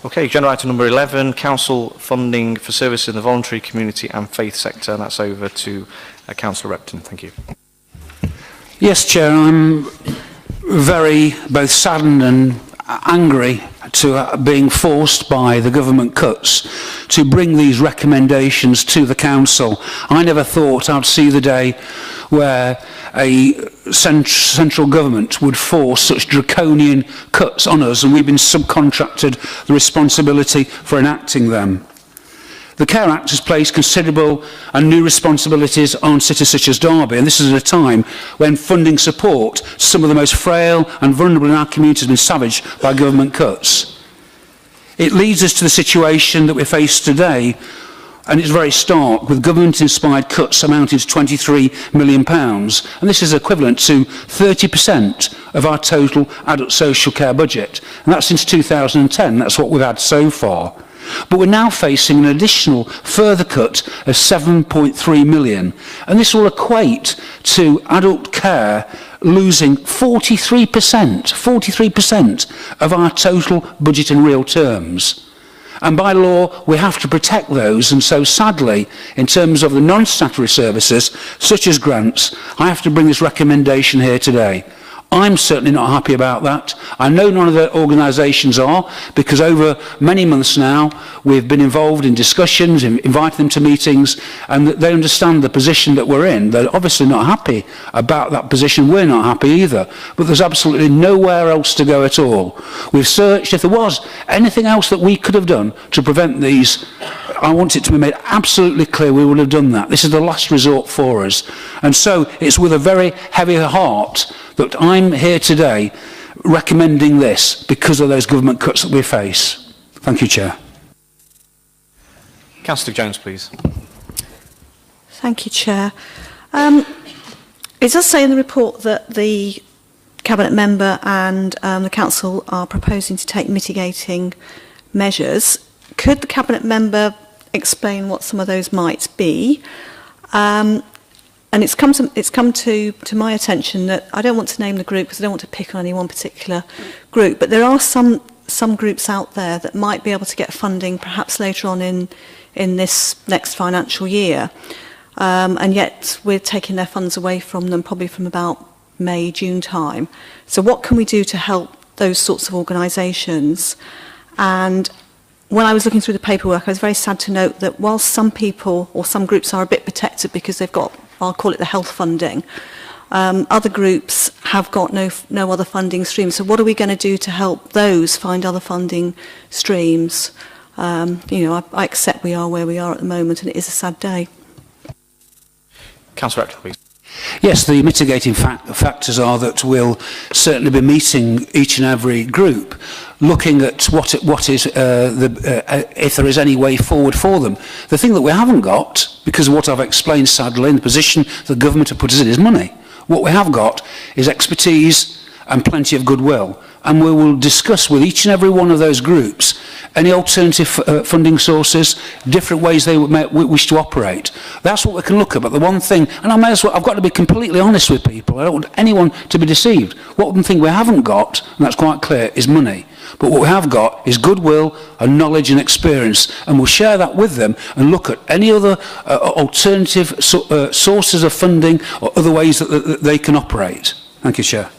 Okay, agenda item number 11, council funding for services in the voluntary, community and faith sector. And that's over to Councillor Repton. Thank you. Yes, Chair, I'm very both saddened and angry to being forced by the government cuts to bring these recommendations to the council. I never thought I'd see the day where a central government would force such draconian cuts on us, and we've been subcontracted the responsibility for enacting them. The Care Act has placed considerable and new responsibilities on cities such as Derby, and this is at a time when funding support to some of the most frail and vulnerable in our community has been savaged by government cuts. It leads us to the situation that we face today, and it's very stark, with government-inspired cuts amounting to £23 million, and this is equivalent to 30% of our total adult social care budget, and that's since 2010, that's what we've had so far. But we're now facing an additional further cut of 7.3 million, and this will equate to adult care losing 43% of our total budget in real terms. And by law, we have to protect those, and so sadly, in terms of the non-statutory services, such as grants, I have to bring this recommendation here today. I'm certainly not happy about that. I know none of the organisations are, because over many months now we've been involved in discussions, invited them to meetings, and they understand the position that we're in. They're obviously not happy about that position. We're not happy either. But there's absolutely nowhere else to go at all. We've searched. If there was anything else that we could have done to prevent these, I want it to be made absolutely clear we would have done that. This is the last resort for us. And so it's with a very heavy heart that I'm here today recommending this because of those government cuts that we face. Thank you, Chair. Councillor Jones, please. Thank you, Chair. It does say in the report that the Cabinet member and the Council are proposing to take mitigating measures. Could the Cabinet member explain what some of those might be? And it's come to my attention that I don't want to name the group because I don't want to pick on any one particular group, but there are some groups out there that might be able to get funding perhaps later on in this next financial year, and yet we're taking their funds away from them probably from about May, June time. So what can we do to help those sorts of organisations? And when I was looking through the paperwork, I was very sad to note that while some people or some groups are a bit protected because they've got, I'll call it the health funding, other groups have got no other funding streams. So what are we going to do to help those find other funding streams? I accept we are where we are at the moment, and it is a sad day. Councillor Repton, please. Yes, the mitigating factors are that we'll certainly be meeting each and every group, looking at what is if there is any way forward for them. The thing that we haven't got, because of what I've explained sadly, in the position the government have put us in, is money. What we have got is expertise and plenty of goodwill, and we will discuss with each and every one of those groups any alternative funding sources, different ways they wish to operate. That's what we can look at. But the one thing, and I've got to be completely honest with people, I don't want anyone to be deceived. One thing we haven't got, and that's quite clear, is money. But what we have got is goodwill and knowledge and experience, and we'll share that with them and look at any other alternative sources of funding or other ways that they can operate. Thank you, Chair.